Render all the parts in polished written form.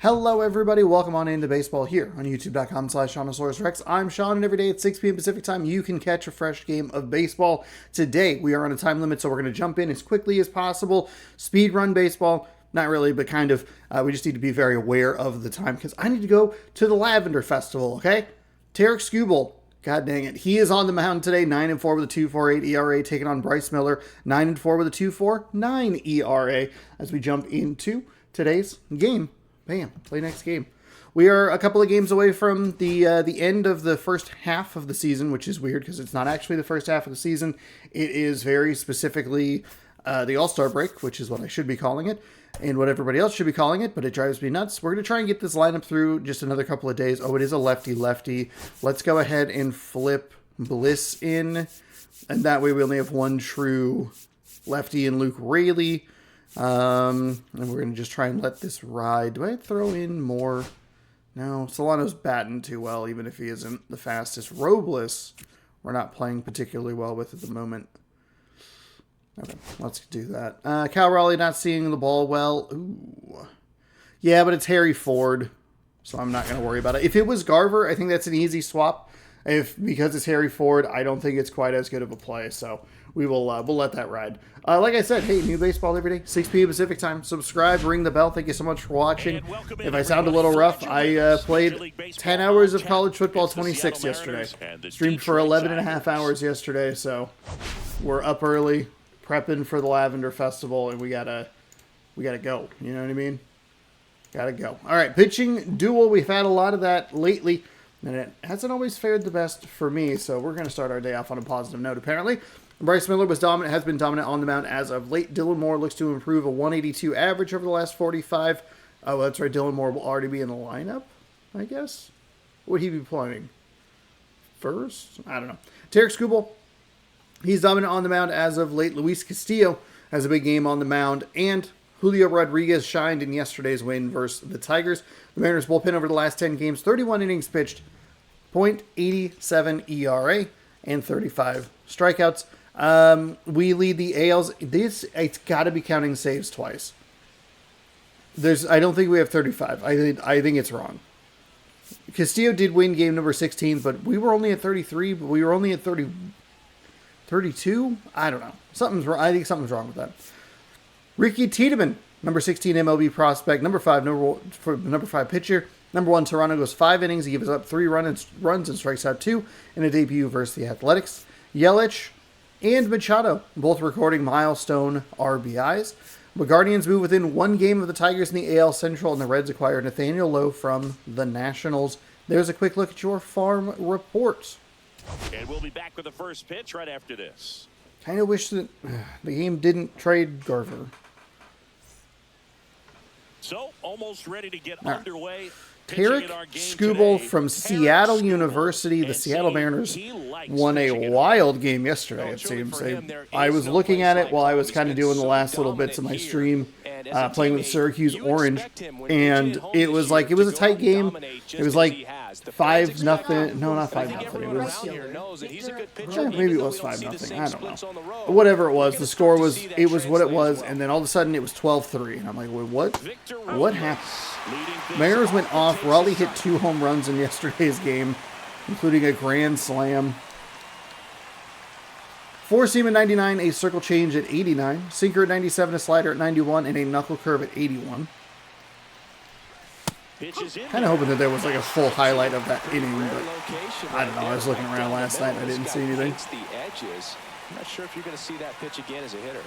Hello everybody, welcome on into baseball here on youtube.com/SeanOsaurusRex. I'm Sean, and every day at 6 p.m. Pacific time you can catch a fresh game of baseball. Today we are on a time limit, so we're going to jump in as quickly as possible. Speed run baseball, not really, but kind of. We just need to be very aware of the time because I need to go to the Lavender Festival, okay? Tarik Skubal, god dang it, he is on the mound today, 9-4 with a 2.48 ERA, taking on Bryce Miller, 9-4 with a 2.49 ERA, as we jump into today's game. Bam, play next game. We are a couple of games away from the end of the first half of the season, which is weird because it's not actually the first half of the season. It is very specifically the All-Star break, which is what I should be calling it, and what everybody else should be calling it, but it drives me nuts. We're going to try and get this lineup through just another couple of days. Oh, it is a lefty-lefty. Let's go ahead and flip Bliss in, and that way we only have one true lefty in Luke Raley. And we're going to just try and let this ride. Do I throw in more? No, Solano's batting too well, even if he isn't the fastest. Robles, we're not playing particularly well with at the moment. Okay, let's do that. Cal Raleigh not seeing the ball well. Ooh. Yeah, but it's Harry Ford, so I'm not going to worry about it. If it was Garver, I think that's an easy swap. Because it's Harry Ford, I don't think it's quite as good of a play, so we'll let that ride. Like I said, hey, new baseball every day, 6 p.m. Pacific time. Subscribe, ring the bell. Thank you so much for watching. If I sound a little rough, I played 10 hours of college football 26 yesterday. Streamed for 11 and a half hours yesterday, so we're up early, prepping for the Lavender Festival, and we gotta go. You know what I mean? Gotta go. All right, pitching duel. We've had a lot of that lately. And it hasn't always fared the best for me, so we're going to start our day off on a positive note, apparently. Bryce Miller has been dominant on the mound as of late. Dylan Moore looks to improve a 182 average over the last 45. Oh, that's right, Dylan Moore will already be in the lineup, I guess? Would he be playing first? I don't know. Tarik Skubal, he's dominant on the mound as of late. Luis Castillo has a big game on the mound, and Julio Rodriguez shined in yesterday's win versus the Tigers. The Mariners bullpen over the last 10 games, 31 innings pitched, .87 ERA, and 35 strikeouts. We lead the ALs. It's got to be counting saves twice. I don't think we have 35. I think it's wrong. Castillo did win game number 16, but we were only at 33, but we were only at 32? I don't know. Something's wrong. I think something's wrong with that. Ricky Tiedemann, number 16 MLB prospect, number 5 pitcher. Number 1, Toronto goes 5 innings. He gives up 3 runs and strikes out 2 in a debut versus the Athletics. Yelich and Machado, both recording milestone RBIs. The Guardians move within 1 game of the Tigers in the AL Central, and the Reds acquire Nathaniel Lowe from the Nationals. There's a quick look at your farm reports. And we'll be back with the first pitch right after this. Kind of wish that the game didn't trade Garver. So, almost ready to get underway. Tarik Skubal from Seattle University. The Seattle Mariners won a wild game yesterday, it seems. I was looking at it while I was kind of doing the last little bits of my stream, playing with Syracuse Orange, and it was a tight game. It was like 5-0. No, not 5-0. It was maybe it was 5-0. I don't know. Whatever it was, the score was what it was, and then all of a sudden it was 12-3, and I'm like, wait, what happened? Mariners went off. Raleigh hit 2 home runs in yesterday's game, including a grand slam. 4-seam at 99, a circle change at 89, sinker at 97, a slider at 91, and a knuckle curve at 81. Kind of hoping that there was like a full highlight of that inning, but I don't know. I was looking around last night and I didn't see anything. I'm not sure if you're going to see that pitch again as a hitter.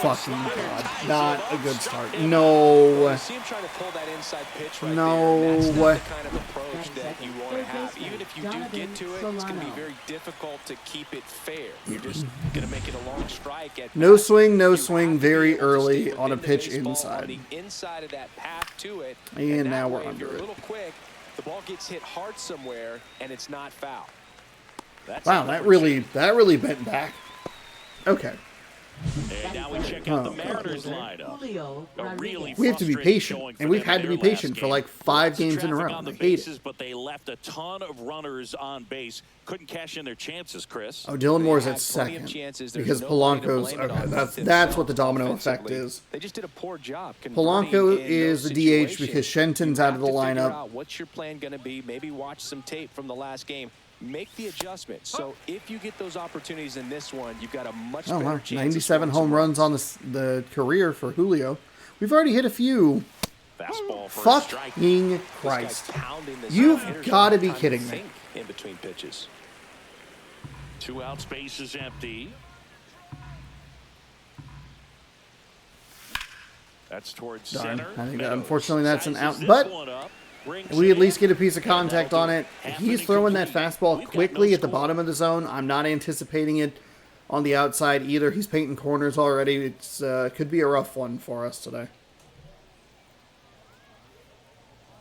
Fucking God. Not a good start. No. See him trying to pull that inside pitch right no. There. That's not the kind of approach that you want to have. Even if you do get to it, it's going to be very difficult to keep it fair. You're just going to make it a long strike. No swing very early on a pitch inside. On the inside of that path to it. And now we're under it. A little quick, the ball gets hit hard somewhere, and it's not foul. Wow, that really bent back. Okay. And now we check out the Mariners lineup. A really We have to be frustrating patient, showing and for we've them had to in be their last patient for game. like 5 Lots of games in a traffic row. on the I hate bases, it. but they left a ton of runners on base. Couldn't cash in their chances, Chris. Oh, Dylan Moore's at Had plenty of second chances. There's because no way to Polanco's blame it okay. on That's what the themselves domino effect offensively. is. They just did a poor job converting Polanco in is those the DH situations. because Shenton's You out of the have to figure lineup. out what's your plan going to be. Maybe watch some tape from the last game. Make the adjustment. So if you get those opportunities in this one, you've got a much Oh better wow, chance. 97 of home scoring runs on the career for Julio. We've already hit a few. Fastball for a strike. Fucking This guy's Christ. pounding this You've hitters gotta don't be have time kidding to me. think in between pitches. 2 outs, base is empty. That's towards Darn. center. I think Meadows unfortunately that's an sizes out, this but one up, brings we it at least in, get a piece of and contact that'll on do it. half He's inning throwing that complete. fastball We've got quickly no at the score. bottom of the zone. I'm not anticipating it on the outside either. He's painting corners already. It's could be a rough one for us today.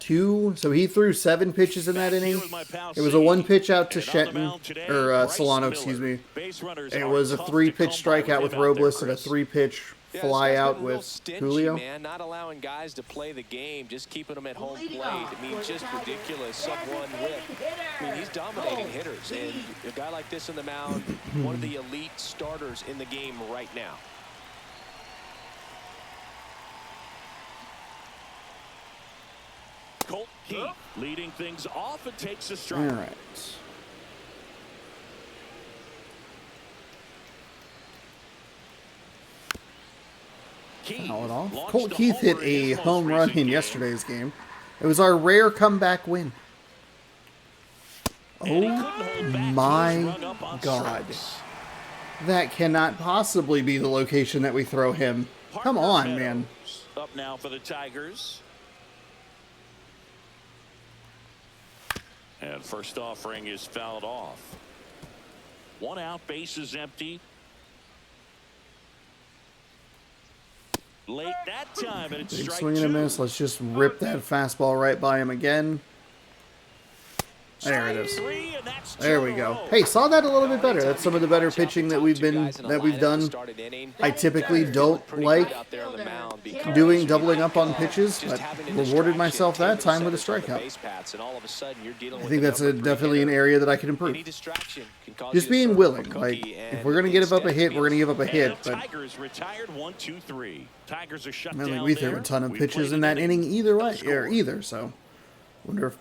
So he threw 7 pitches in that Back here inning. with my pal It was a C. 1 pitch out to And on the Shenton, mound today, or Bryce Solano, Miller. excuse me. Base runners It are was a tough to 3-pitch come by strikeout with him out there, Robles and a Chris. 3-pitch Yeah, fly this guy's out been real with stingy, Julio. Man, not allowing guys to play the game, just keeping them at home plate. I mean, just ridiculous. Sub-1 whip. I mean, he's dominating hitters, and a guy like this on the mound, one of the elite starters in the game right now. Colt Keith leading things off and takes a All strike. right. Keith Foul it off. launched Colt a Keith hit homer in his a most home run recent in game. yesterday's game. It was our rare comeback win. And he couldn't Oh hold back. He's my rung up on God. strikes. That cannot possibly be the location that we throw him. Come Parker on, Meadows man. Up now for the Tigers. And first offering is fouled off. 1 out, base is empty. Late that time, and it's Big strike swing and a 2. miss. Let's just rip that fastball right by him again. There it is. 3, and that's 2 There we in a go. row. Hey, saw that a little bit better. That's some of the better pitching that we've done. I typically don't like doubling up on pitches, but rewarded myself that time with a strikeout. I think that's definitely an area that I could improve. Just being willing. Like, if we're gonna give up a hit, we're gonna give up a And hit. the But Tigers retired 1-2-3. Tigers are shut I don't think down we there. threw a ton of We pitches played in that an inning either way, score. or either. So, wonder if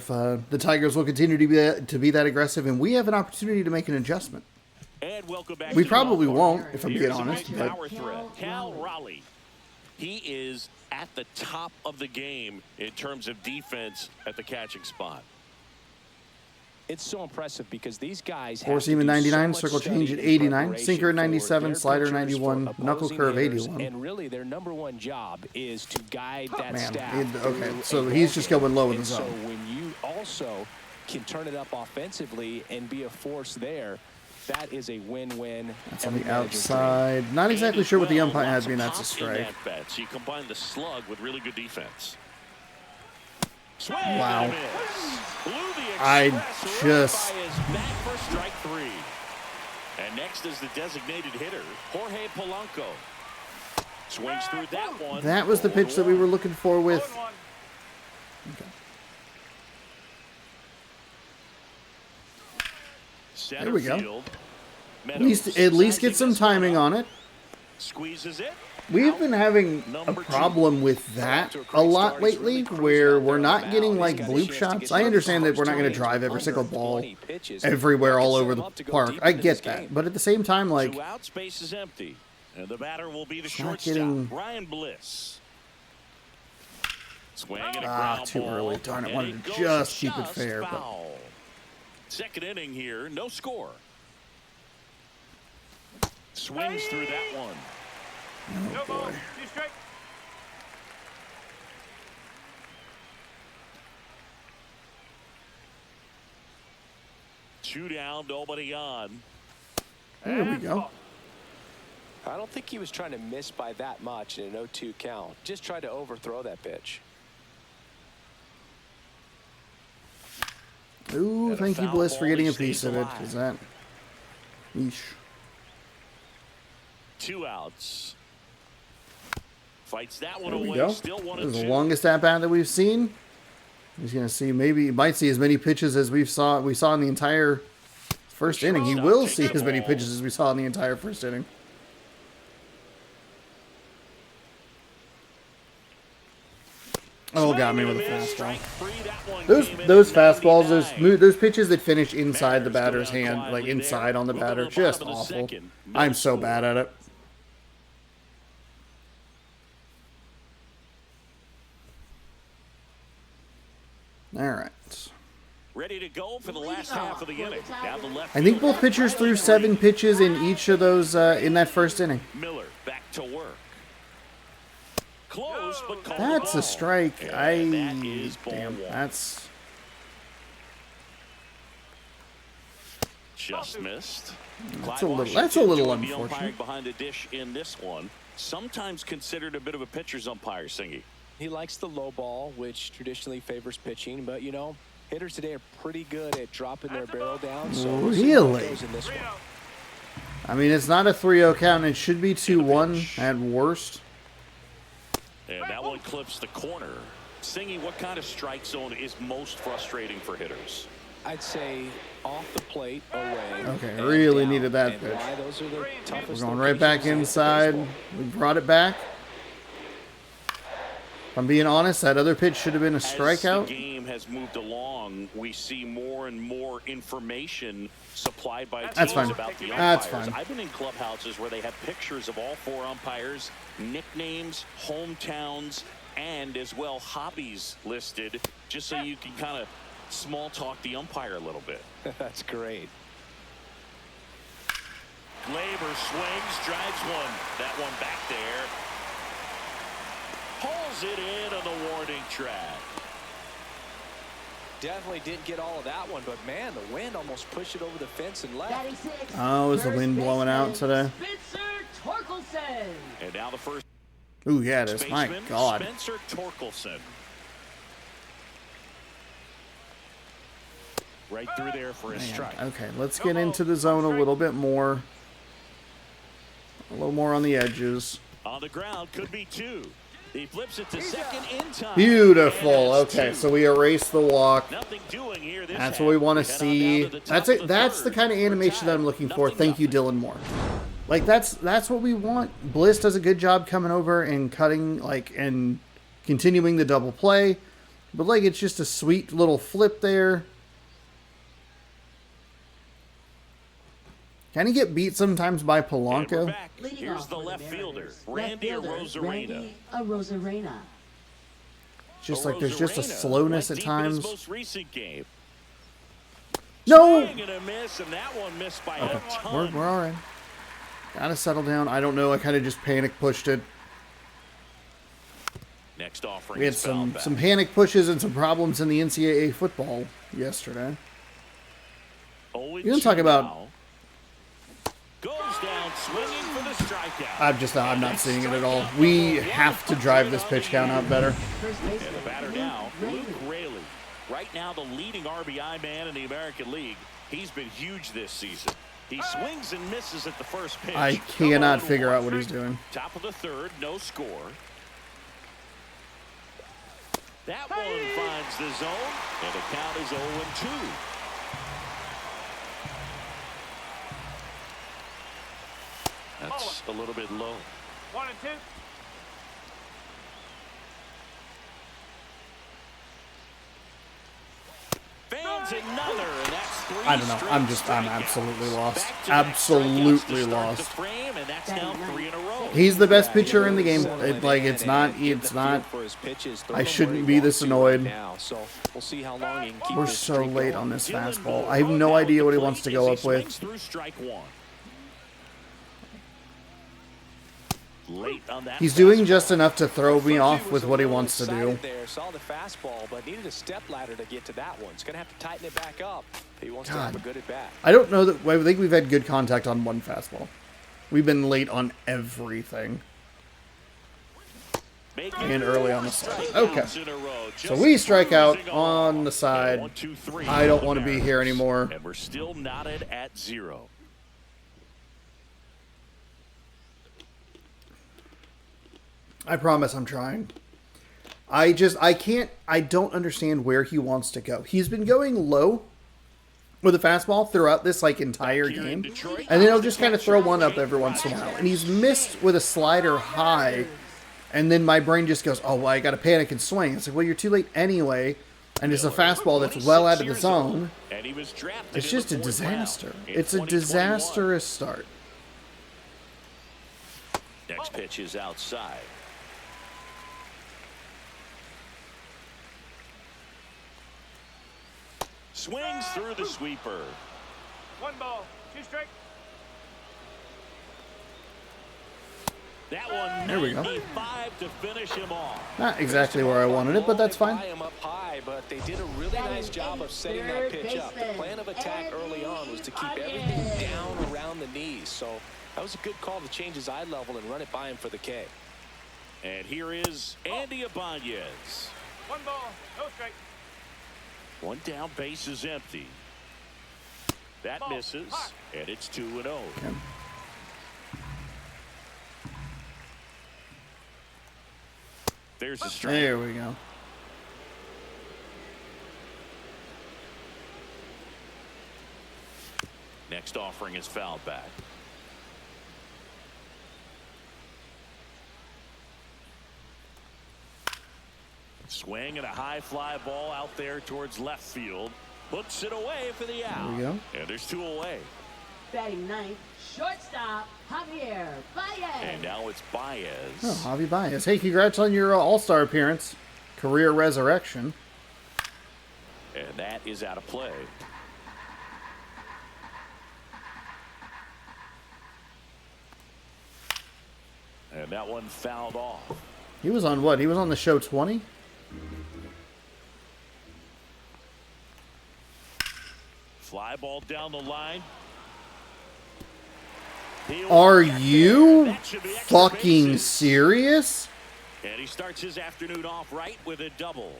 the Tigers will continue to be that aggressive, and we have an opportunity to make an adjustment. And welcome back We to the probably ballpark. won't, if I'm being Here's a honest, big but- power threat. Cal Raleigh. He is at the top of the game in terms of defense at the catching spot. It's so impressive because these guys Four have to seam at do so 99, much circle change at study and 89, preparation sinker at for 97, their slider pitchers, 91, for knuckle opposing curve hitters, 81. And really, their number one job is to guide that Man, staff. okay, through so a he's ball just game. going low in the And zone. So when you also can turn it up offensively and be a force there, that is a win-win. That's on the Every manager's dream. outside. Not exactly sure what the umpire Lots has of me. That's a pop in strike. that bet. So you combine the slug with really good defense. Swing Wow. and a miss. Blew the I express just- right by his back for strike 3. And next is the designated hitter, Jorge Polanco. Swings through that one. That was the pitch that we were looking for with. Okay. Center There we go. field. At least get some timing on it. Squeezes it. We've been having a problem with that a lot lately, where we're not getting like bloop shots. I understand that we're not going to drive every single ball everywhere all over the park. I get that, but at the same time, like, 2 out, space is empty. And the batter will be the not shortstop, getting- Brian Bliss. Swing and a ground too ball, early. Darn it, and wanted to goes just keep it just fair, but- foul. Second inning here, no score. Swings through that one. oh boy. 2 down, nobody on. There we go. I don't think he was trying to miss by that much in an 0-2 count. Just tried to overthrow that pitch. Ooh, And a thank you, foul Bliss, for ball, getting he a piece stays of it. alive. Is that? Yeesh. 2 outs. Fights that one There we away. go. Still 1 This is and 2. the longest at-bat that we've seen. He's going to see, maybe, he might see as many pitches as we saw in the entire first inning. He will see as many pitches as we saw in the entire first inning. Oh, got me with a fastball. Those fastballs, those pitches that finish inside the batter's hand, like inside on the batter, just awful. I'm so bad at it. All right. Ready to go for the last half of the inning. Down the left I think field. both pitchers threw 7 pitches in each of those in that first inning. Miller back to work. Close, but called That's ball. a strike. And that is ball Damn, 1. that's Just missed. That's Clyde a little Washington joined the unfortunate. umpire behind the dish in this one. Sometimes considered a bit of a pitcher's umpire, Singy. He likes the low ball, which traditionally favors pitching, but you know, hitters today are pretty good at dropping their barrel down. So we'll see how it Really? goes in this one. I mean, it's not a 3-0 count. It should be 2-1 at worst. And that one clips the corner. Singy, what kind of strike zone is most frustrating for hitters? I'd say off the plate, away. Okay, and really down. needed that And pitch. why those are the toughest We're going right back locations in inside. baseball. We brought it back. If I'm being honest, that other pitch should have been a As strikeout. the game has moved along, we see more and more information supplied by That's teams fine. about the That's umpires. fine. I've been in clubhouses where they have pictures of all 4 umpires, nicknames, hometowns, and as well hobbies listed, just so you can kind of small talk the umpire a little bit. That's great. Glaber swings, drives one. That one back there. Pulls it in on the warning track. Definitely didn't get all of that one, but man, the wind almost pushed it over the fence and left. Oh, is the wind blowing out today? And now the first Ooh, yeah, it is. My baseman, God. Spencer Torkelson. Right through there for a strike. Okay, let's get into the zone a little bit more. A little more on the edges. On the ground, could be 2. He flips it to second in time. Beautiful. And that's Okay, 2. so we erase the walk. Nothing doing here this That's half. what we want to Head on see. down to the top That's of it. the That's the third. kind of animation that I'm looking for. Thank you, Dylan Moore. Like that's what we want. Bliss does a good job coming over and cutting and continuing the double play, but like it's just a sweet little flip there. Can he get beat sometimes by And we're Polanco? back. Here's the left fielder, Randy Arozarena. Just like there's just a slowness at went deep in his times. most recent game. No. Swing and a miss, and that one missed by Okay, a ton. we're all right. Gotta settle down. I don't know. I kind of just panic pushed it. Next offering We had is fouled back. some panic pushes and some problems in the NCAA football yesterday. 0-2 You don't talk about- now. Goes down swinging for the strikeout. I'm not seeing it at all. We have to drive this pitch count out better. And the batter now, Luke Raley. Right now the leading RBI man in the American League. He's been huge this season. He swings and misses at the first pitch. I cannot figure out what he's doing. Top of the third, no score. That one finds the zone, and the count is 0-2. That's a little bit low. 1-2. Fans another, and that's 3 I don't know. I'm straight absolutely strikeouts. lost. Back-to-back Absolutely strikeouts to start lost. the frame, and that's now 3 in a row. He's the best pitcher in the game. Settling Like in it's not. and getting It's the not. feel for his pitches, I throwing them shouldn't where he be this wants to annoyed. right now. So we'll see how long he can keep We're this so streak late going. on this Dylan fastball. Moore I have no now at idea the what he plate wants to as go he up with. swings through strike 1. Late on that He's doing fastball. just enough to throw me First off he with was a what he little wants to do. excited there, saw the fastball, but needed a step ladder to get to that one. He's going to have to tighten it back up if he wants to have a good at bat. I don't know that. I think we've had good contact on one fastball. We've been late on everything. And early on the side. Okay. So we strike out on the side. 1, 2, 3 I don't for the want to be Mariners. here anymore. And we're still knotted at 0. I promise I'm trying. I don't understand where he wants to go. He's been going low with a fastball throughout this like entire game. And then he'll just kind of throw one up every once in a while. And he's missed with a slider high. And then my brain just goes, oh, well, I got to panic and swing. It's like, well, you're too late anyway. And it's a fastball that's well out of the zone. It's just a disaster. It's a disastrous start. Next pitch is outside. Swings through the sweeper. 1 ball, 2 strikes. That one, there we go. 95 to finish him off. Not exactly where I wanted it, but that's fine. Him up high, but they did a really nice job of setting that pitch up. The plan of attack early on was to keep everything down around the knees. So that was a good call to change his eye level and run it by him for the K. And here is Andy Ibanez. 1 ball, no strike. One down, base is empty. That misses, and it's 2-0. Okay. There's the strike. There we go. Next offering is fouled back. Swing and a high fly ball out there towards left field. Puts it away for the out. There we go. And there's 2 away. Batting ninth, shortstop, Javier Baez. And now it's Baez. Oh, Javi Baez. Hey, congrats on your All-Star appearance. Career resurrection. And that is out of play. And that one fouled off. He was on what? He was on the show 20? Fly ball down the line. Are you fucking serious? And he starts his afternoon off right with a double.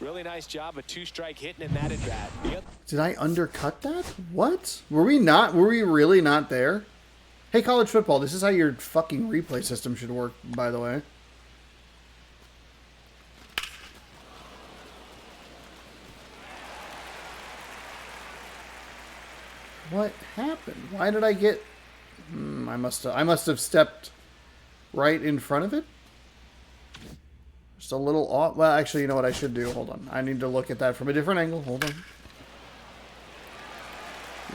Really nice job, a 2-strike hitting in that at bat. Yep. Did I undercut that? What? Were we really not there? Hey, college football, this is how your fucking replay system should work, by the way. What happened? Why did I get... I must have stepped right in front of it. Just a little off. Well, actually, you know what I should do? Hold on. I need to look at that from a different angle. Hold on.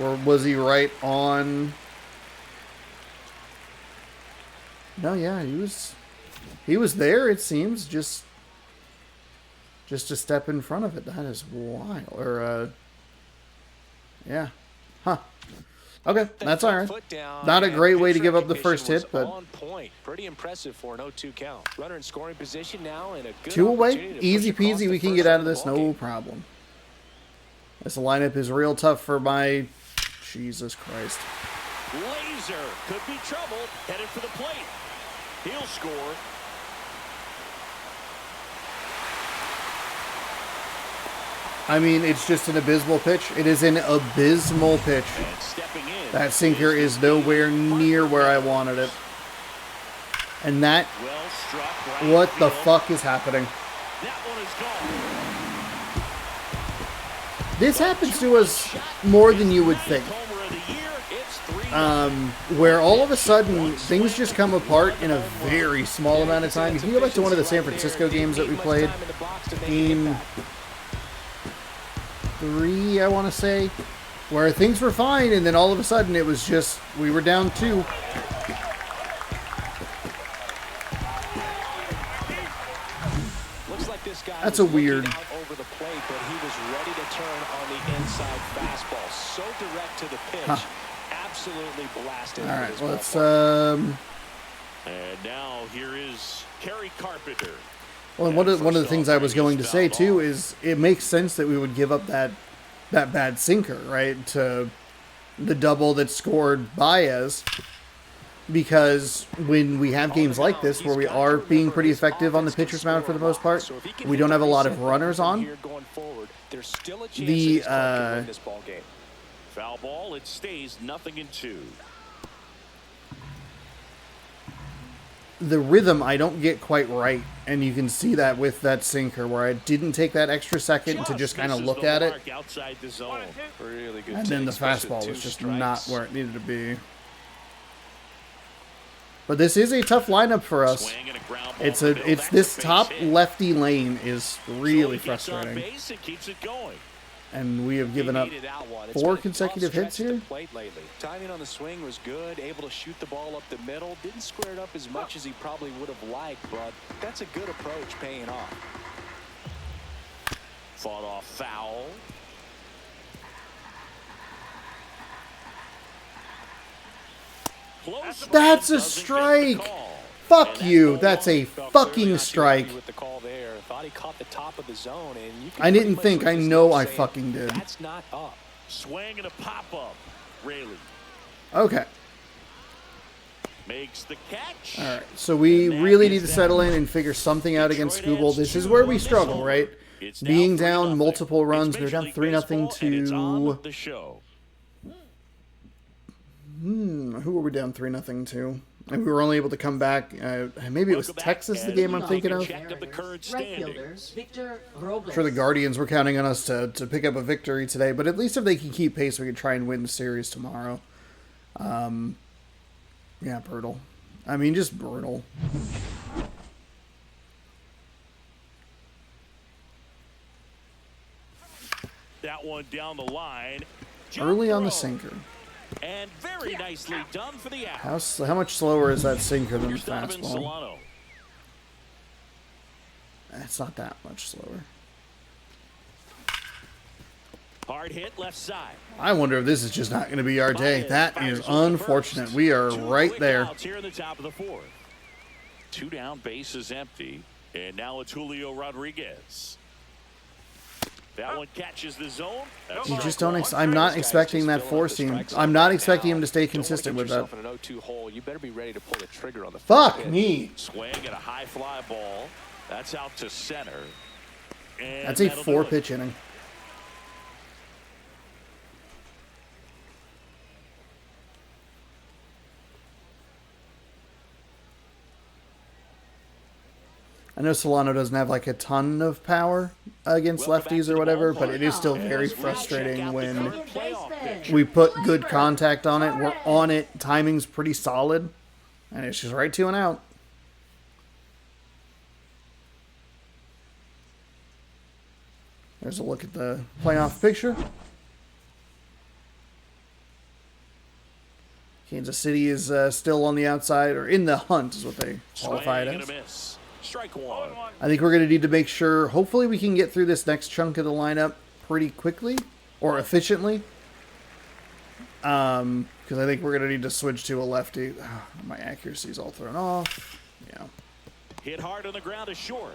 Or was he right on... No, yeah, he was there, it seems, just a step in front of it. That is wild. Or yeah. Huh. Okay, that's all right. Not a great way to give up the first hit, but on point. Pretty impressive for an 0-2 count. Runner in scoring position now and a good 2 away, easy peasy. We can get out of this, no problem. This lineup is real tough for my Jesus Christ. Laser could be trouble. Headed for the plate. He'll score. I mean, it's just an abysmal pitch. It is an abysmal pitch. That sinker is nowhere near where I wanted it. And that... What the fuck is happening? This happens to us more than you would think. Where all of a sudden things just come apart in a very small amount of time. If you go back to one of the San Francisco games that we played, game 3, I want to say, where things were fine, and then all of a sudden it was just, we were down 2. Looks like this guy That's a weird... over the plate, but he was ready to turn on the inside fastball. So direct to the pitch. Huh. Absolutely blasted. All right, let's And now here is Kerry Carpenter. Well, and one of the things I was going to say too is it makes sense that we would give up that bad sinker, right, to the double that scored Baez, because when we have games like this where we are being pretty effective on the pitcher's mound for the most part, we don't have a lot of runners on. The Foul ball, it stays 0-2. the rhythm I don't get quite right, and you can see that with that sinker where I didn't take that extra second to just kind of look at it, outside the zone. Really good and then the take, especially fastball with was 2 just strikes. not where it needed to be. But this is a tough lineup for us. Swing and a ground ball It's to Bill. this That's a base top hit. lefty lane is really So he gets on frustrating, base and keeps it going. and we have given He up needed that one. It's 4 been a consecutive tough hits stretch at here. the plate lately. Timing on the swing was good, able to shoot the ball up the middle. Didn't square it up as much as he probably would have liked, but that's a good approach paying off. Fought off foul. Close. That's a Doesn't get the strike. call. Fuck And you. ball That's a Felt fucking very strike. unhappy with the call there. Thought he caught the top of the zone, and you can I pretty didn't much think. look I at this know thing I saying, fucking did. That's not up. Swing and a pop-up. Rayleigh Okay. makes the catch. All right. So we really need to settle in and figure something out against Skubal. This is where we struggle, right? It's now Being 3-0. down multiple runs, It's we were down Major League 3-0 Baseball, and it's on to the show. who were we down 3-0 to? And we were only able to come back. Maybe it was Welcome back, Texas, the and game I'm we thinking can of. check of the current Right standings. fielder, Victor Robles. For the Guardians, we're counting on us to pick up a victory today. But at least if they can keep pace, we can try and win the series tomorrow. Yeah, brutal. I mean, just brutal. That one down the line. Early on the Jump throw. sinker. And very nicely done for the out. How much slower is that sinker than the Here's Donovan fastball? Solano. It's not that much slower. Hard hit left side. I wonder if this is just not going to be our day. Baez That fires is from the unfortunate. first. We are 2 right quick there. outs here in the top of the 4th. 2 down, base is empty. And now it's Julio Rodriguez. That one catches the zone. That's You strike just don't. one. I'm not This guy's expecting just that filling up four the seam. strike zone I'm not right expecting now. him to stay Don't wanna consistent get with that. yourself in an 0-2 hole. You better be ready to pull the trigger on the first Fuck pitch. me. Swing and a high fly ball. That's out to center. And That's a that'll do 4-pitch inning. I know Solano doesn't have like a ton of power against Welcome lefties back or to whatever, the but it is still ballpark. very As we check out frustrating the when current playoff picture. we put good contact on it. We're on it. Timing's pretty solid, and it's just right 2 and out. There's a look at the playoff picture. Kansas City is still on the outside, or in the hunt is what they qualify it Swing and as. a miss. Strike one. I think we're going to need to make sure, hopefully we can get through this next chunk of the lineup pretty quickly, or efficiently. Because I think we're going to need to switch to a lefty. My accuracy's all thrown off. Yeah. Hit hard on the ground is short.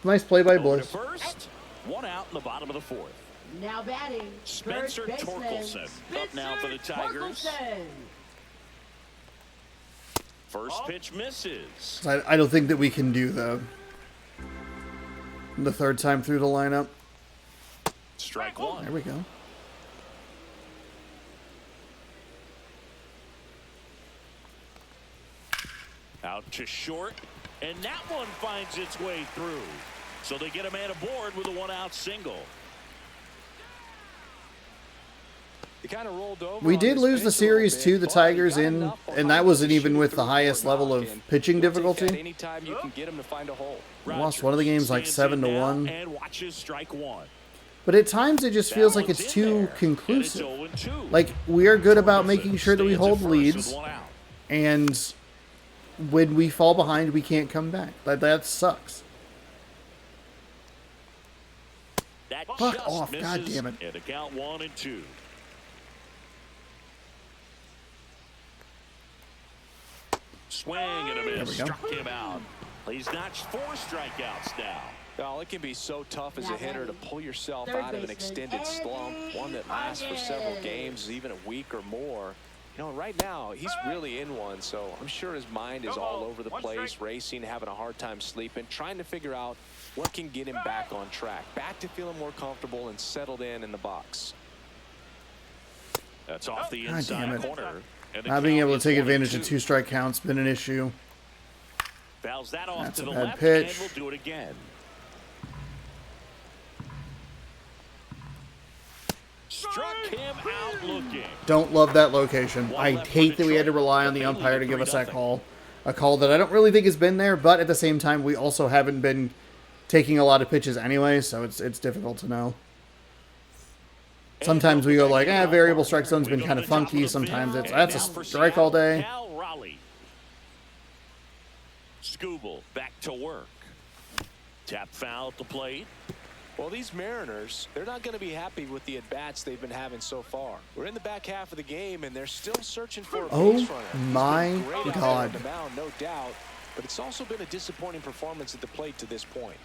Nice play by Over to Bliss. first. 1 out in the bottom of the 4th. Now batting, Spencer third baseman, Torkelson up now for the Tigers. Torkelson. First pitch misses. I don't think that we can do the third time through the lineup. Strike one. There we go. Out to short, and that one finds its way through. So they get a man aboard with a 1-out single. He kind of rolled over We on did this lose the pitch a little series bit, to the but he Tigers got in, enough and behind that him wasn't to even shoot with the through highest for a level knock, of and pitching he'll take that difficulty. anytime you can get him to find a hole. Lost one of the games like Rogers stands 7-1. in now and watches strike one. But at times it just feels That like one's it's in too there, and conclusive. it's 0-2. Like, we are good about Torkelson making sure that we stands at hold first leads, with 1 out. and when we fall behind, we can't come back. That sucks. That Fuck just off, misses, God damn it. And the count 1-2. Swing and a miss. There we go. Struck him out. He's notched 4 strikeouts now. Well, it can be so tough as a Now hitter to batting, pull yourself third out of an baseman, extended slump, one that lasts for several games, even a week or more. You know, right now, he's really in one, so I'm sure his mind is all over the place, racing, having a hard time sleeping, trying to figure out what can get him back on track, back to feeling more comfortable and settled in the box. That's off the God damn inside it. corner. And the Not being count able to is take advantage of 1-2. 2 strike counts been an issue. Fouls that off That's to a the bad left, pitch. and we'll do it again. Struck him out looking. Don't love that location. I hate that we had to rely on the umpire to give us that call. A call that I don't really think has been there, but at the same time, we also haven't been taking a lot of pitches anyway, so it's difficult to know. Sometimes we go like, variable strike zone's been kind of funky. Sometimes it's, that's a strike all day. Skubal back to work. Tap foul at the plate. Well, these Mariners, they're not going to be happy with the at-bats they've been having so far. We're in the back half of the game, and they're still searching for a base runner. My God. On the mound, no doubt, but it's also been a disappointing performance at the plate to this point.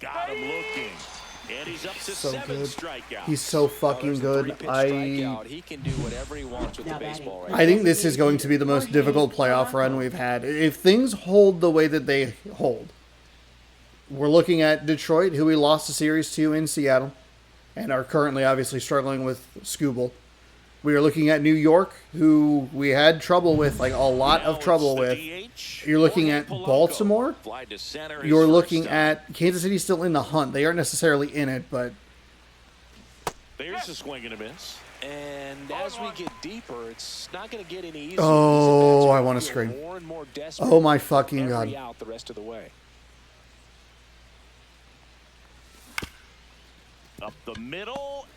Got him looking. And he's up to So 7 good. strikeouts. He's so fucking good. He can do whatever he wants with the baseball right now. I think this is going to be the most difficult playoff run we've had. If things hold the way that they hold, we're looking at Detroit, who we lost the series to in Seattle, and are currently obviously struggling with Skubal. We are looking at New York, who we had trouble with, like a lot of trouble with. You're looking at Baltimore. You're looking at Kansas City still in the hunt. They aren't necessarily in it, but There's a swing and a miss. And as we get deeper, it's not going to get any easier. oh, I want to scream. More and more desperate Oh my fucking every God. out the rest of the way. Up the middle.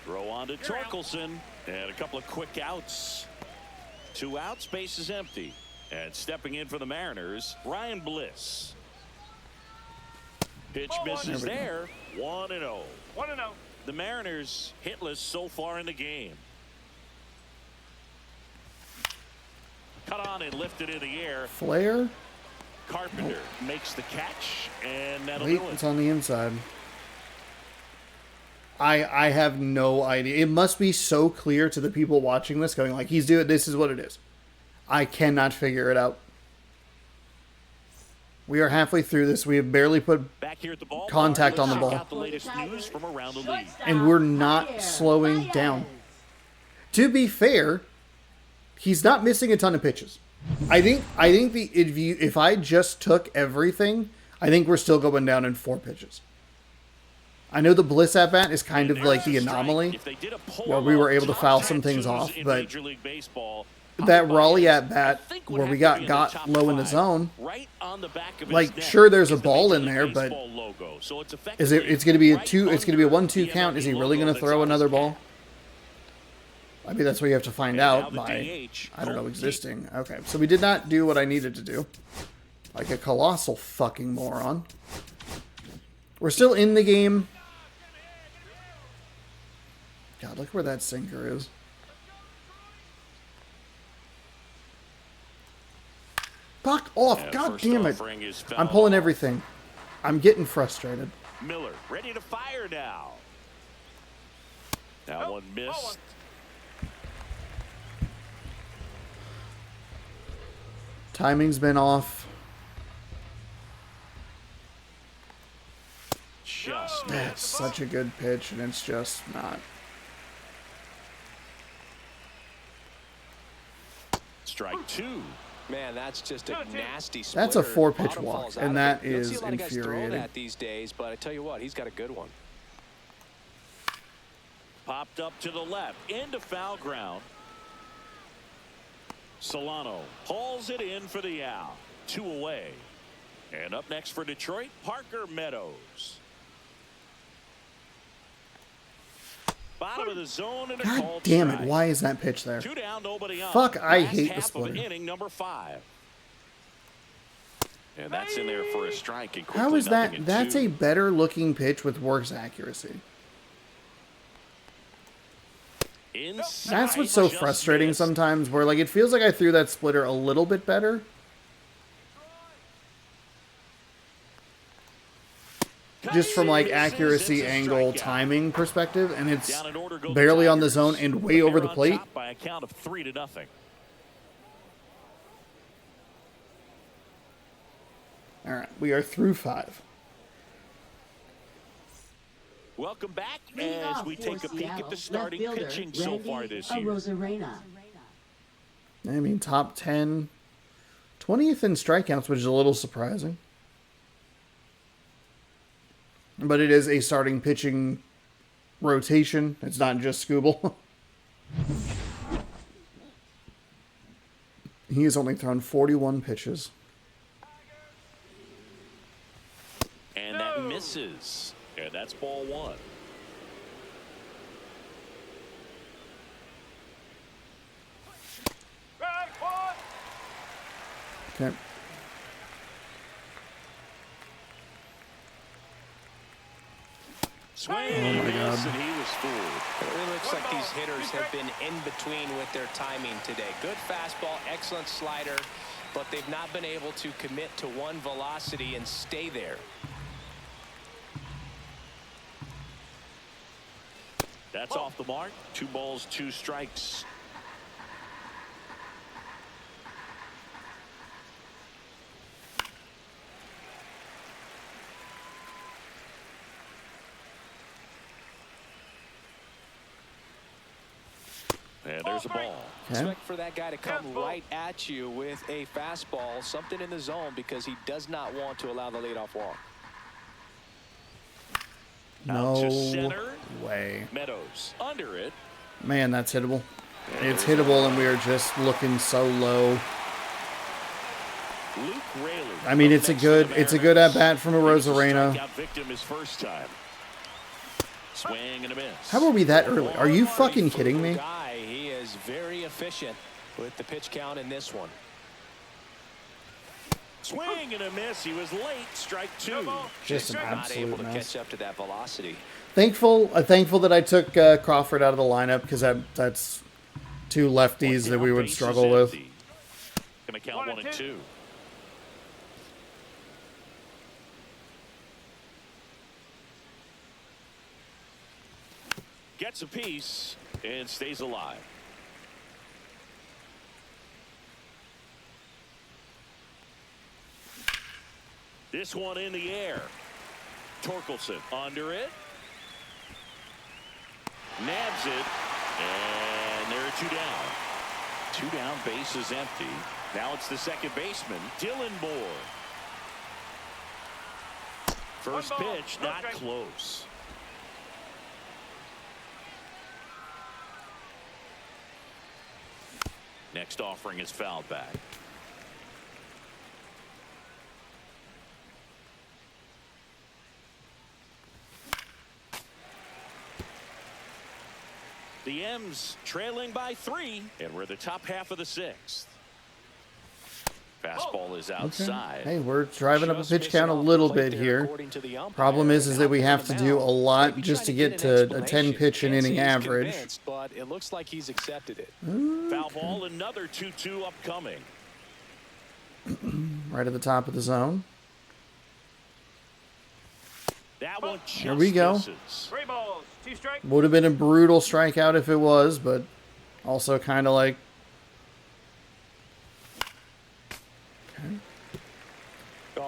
Throw on to Torkelson. And a couple of quick outs. 2 outs, base is empty. And stepping in for the Mariners, Ryan Bliss. Pitch misses there. 1-0. 1-0. The Mariners hitless so far in the game. Cut on and lifted in the air. Flair? Carpenter makes the catch, and that'll Wait, do it. it's on the inside. I have no idea. It must be so clear to the people watching this, going like, he's doing, this is what it is. I cannot figure it out. We are halfway through this. We have barely put Back here at the ball, contact on the check ball. out the latest news from around the league. and we're not slowing down. To be fair, he's not missing a ton of pitches. I think if I just took everything, I think we're still going down in 4 pitches. I know the Bliss at bat is kind of like the anomaly, where we were able to foul some things off, but that Raleigh at bat where we got low in the zone, like sure there's a ball in there, but is it? It's going to be a 2. It's going to be a 1-2 count. Is he really going to throw another ball? I mean, that's what you have to find out by, I don't know, existing. Okay, so we did not do what I needed to do. Like a colossal fucking moron. We're still in the game. God, look where that sinker is. Fuck off. God damn it. I'm pulling everything. I'm getting frustrated. Miller ready to fire now. That one missed. Timing's been off. Just That's such a good pitch, and it's just not. strike 2. Man, that's just a nasty splitter. That's a 4-pitch Bottom walk, falls out and of that it. You don't is see a lot of guys throwing infuriating. that these days, but I tell you what, he's got a good one. Popped up to the left into foul ground. Solano pulls it in for the out. 2 away. And up next for Detroit, Parker Meadows. Bottom of the zone and a God called damn it, strike. why is that pitch there? 2 down, nobody on. Fuck, I Last hate the half splitter. of inning number 5. And that's in there for a strike. And How quickly is nothing that? in That's 2. a better looking pitch with worse accuracy. Inside, That's what's so just frustrating missed. sometimes, where like it feels like I threw that splitter a little bit better. Just from like accuracy, It's a angle, strikeout. timing perspective, and it's Down in order go the barely on the Tigers, zone and way but over they're the on plate. top by a count of 3-0. All right, we are through 5. Welcome back Leading as off we for take a peek at Seattle, the starting left fielder, pitching so far Randy this year. Arozarena. I mean, top 10, 20th in strikeouts, which is a little surprising. But it is a starting pitching rotation. It's not just Skubal. He has only thrown 41 pitches. And that misses. And that's ball one. Right, one. Okay. Swing. Oh my God. And he was fooled. It really looks like these hitters have been in between with their timing today. Good fastball, excellent slider, but they've not been able to commit to one velocity and stay there. That's off the mark. 2 balls, 2 strikes. And there's a ball. Okay. Expect for that guy to come right at you with a fastball, something in the zone, because he does not want to allow the leadoff walk. Out to No center. way. Meadows under it. Man, that's hittable. It's hittable, and we are just looking so low. Luke Raley. I mean, it's a good at bat from a Rosarena. Strikeout victim his first time. Swing and a miss. How are we that early? Are you fucking kidding me? Guy, he is very efficient with the pitch count in this one. Swing and a miss. He was late. Strike 2. Just an Not able absolute to mess. catch up to that velocity. Thankful that I took Crawford out of the lineup, because that's 2 lefties that we would struggle with. Gonna count 1 and 2. Gets a piece and stays alive. This one in the air. Torkelson under it. Nabs it. And there are 2 down. 2 down, base is empty. Now it's the second baseman, Dylan Moore. First pitch, not close. Next offering is fouled back. The M's trailing by 3, and we're the top half of the 6th. Fastball is outside. Hey, we're driving up a pitch count a little bit here. Problem is that we have to do a lot just to get to a 10-pitch an inning average. But it looks like he's accepted it. Foul ball, another 2-2 upcoming. Right at the top of the zone. That one just Here we go. misses. 3 balls, 2 strikes. Would have been a brutal strikeout if it was, but also kind of like...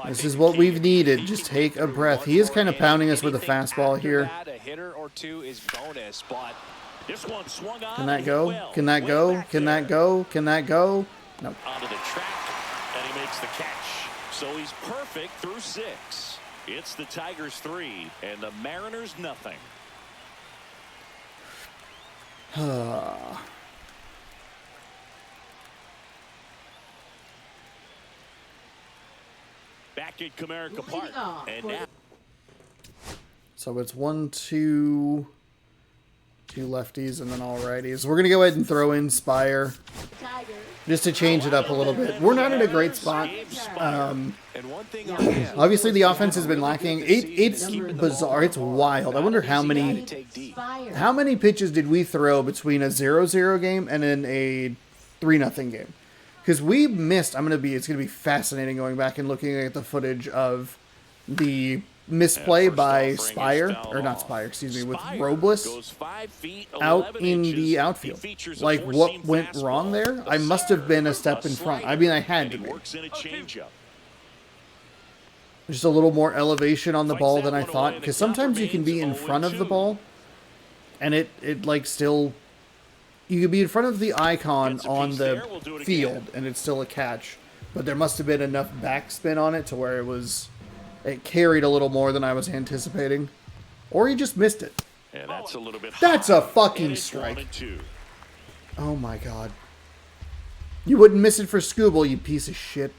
This is what we've needed. Just take a breath. He is kind of pounding us with a fastball here. A hitter or 2 is bonus, but This one swung on. Can that and go? hit well. Can that Way go? back Can there. that go? Can that go? No. Onto the track, and he makes the catch. So he's perfect through 6. It's the Tigers 3 and the Mariners nothing. Back at Comerica Park, and now So it's 1, 2, 2 lefties, and then all righties. We're going to go ahead and throw in Spire Tigers. just to change it up a little bit. We're not in a great spot. and one thing on him, Obviously, the offense has been lacking. It's bizarre. It's wild. I wonder how many Fire. pitches did we throw between a 0-0 game and then a 3-0 game? Because we missed. It's gonna be fascinating going back and looking at the footage of the misplay by Spire, or not Spire, excuse me, with Robles goes 5 feet, out 11 in inches. the He outfield. features a Like, what four-seam went fastball, wrong there? a I must have been a step slider, in front. slider, I had and to he be. works in a changeup. Just a little more elevation on the Fights ball that than I one thought, away, because the count sometimes you can be in remains front of the 0-2. ball, and it like still you could be in front of the icon Gets a on piece the there. We'll do it field, again. and it's still a catch. But there must have been enough backspin on it to where it carried a little more than I was anticipating. Or he just missed it. And that's a little bit That's high. a fucking And it's strike. 1-2. Oh my god. You wouldn't miss it for Skubal, you piece of shit.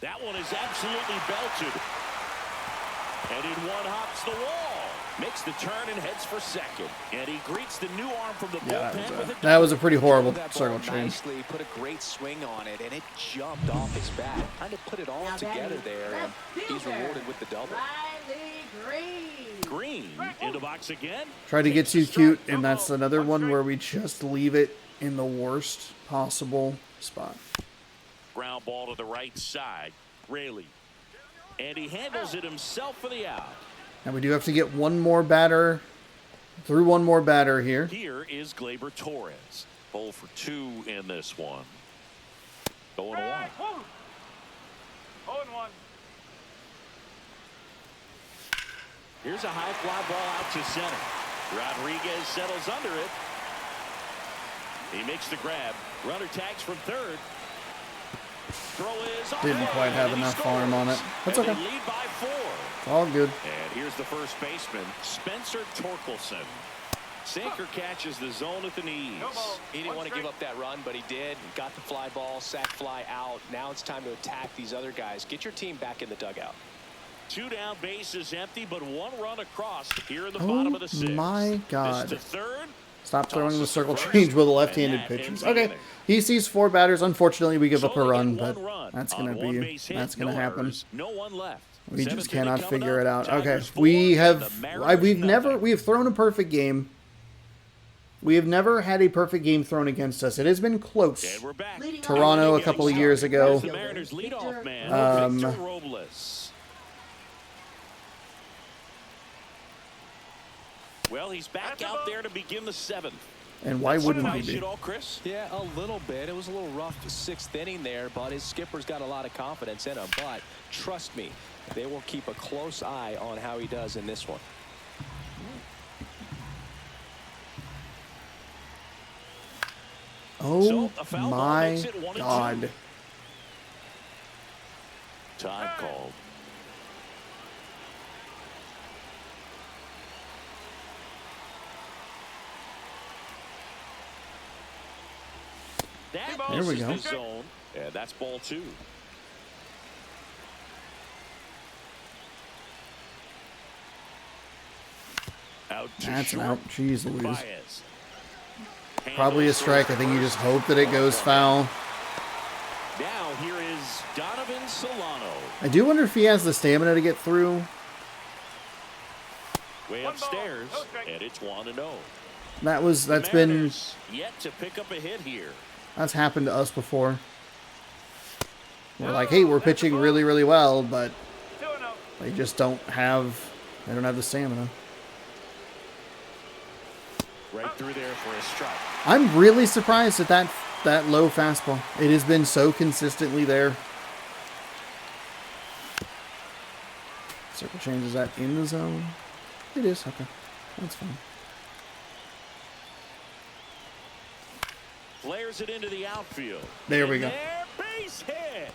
That one is absolutely belted. And in one hops the wall. Makes the turn and heads for second. And he greets the new arm from the bullpen with a That was a pretty horrible That circle ball change. nicely, put a great swing on it, and it jumped off his bat. Kind of put it all together there, and he's rewarded with the double. Green in the box again. Tried to get too cute, and that's another one where we just leave it in the worst possible spot. Ground ball to the right side. Raley. And he handles it himself for the out. And we do have to get one more batter, through one more batter here. Here is Gleyber Torres. 0 for 2 in this one. 0-1. 0-1. Here's a high fly ball out to center. Rodriguez settles under it. He makes the grab. Runner tags from third. Throw is on Didn't quite have and he enough arm on it. That's And okay. they lead by 4. All good. And here's the first baseman, Spencer Torkelson. Sinker catches the zone at the knees. He didn't want to give up that run, but he did. Got the fly ball, sac fly out. Now it's time to attack these other guys. Get your team back in the dugout. 2 down, bases empty, but 1 run across here in the bottom of the 6th. My God. This to third. Stop throwing the Tosses circle to first, change with and left-handed that pitchers. ends the Okay, inning. he sees 4 batters. Unfortunately, we give up a Only run, getting but one run that's on gonna one be base hit, that's gonna no happen. errors, no one left. We just 7th cannot inning coming figure it up. out. Okay, Tigers 4 we and have the Mariners we've never nothing. we have thrown a perfect game. We have never had a perfect game thrown against us. It has been close. And we're back. Toronto a couple of years ago. The Mariners leadoff man, Victor Robles. Well, he's back out there to begin the 7th. And why wouldn't he Nice be? it all, Chris. Yeah, a little bit. It was a little rough 6th inning there, but his skipper's got a lot of confidence in him. But trust me, they will keep a close eye on how he does in this one. Oh So, a foul ball my makes it 1-2. God. Time called. That There we misses go. the zone, and that's ball 2. Out to That's an short. out. Jeez Louise. Baez. Probably a Handles strike. I third think you first. just hope that it goes foul. Now here is Donovan Solano. I do wonder if he has the stamina to get through. Way One ball, upstairs, no strike. and it's 1-0. That's been Mariners yet to pick up a hit here. that's happened to us before. We're like, hey, we're pitching really, really well, but 2-0. they just don't have the stamina. Right through there for a strike. I'm really surprised at that low fastball. It has been so consistently there. Circle change, is that in the zone? It is, okay. That's fine. Flares it into the outfield. There we go. There, base hit.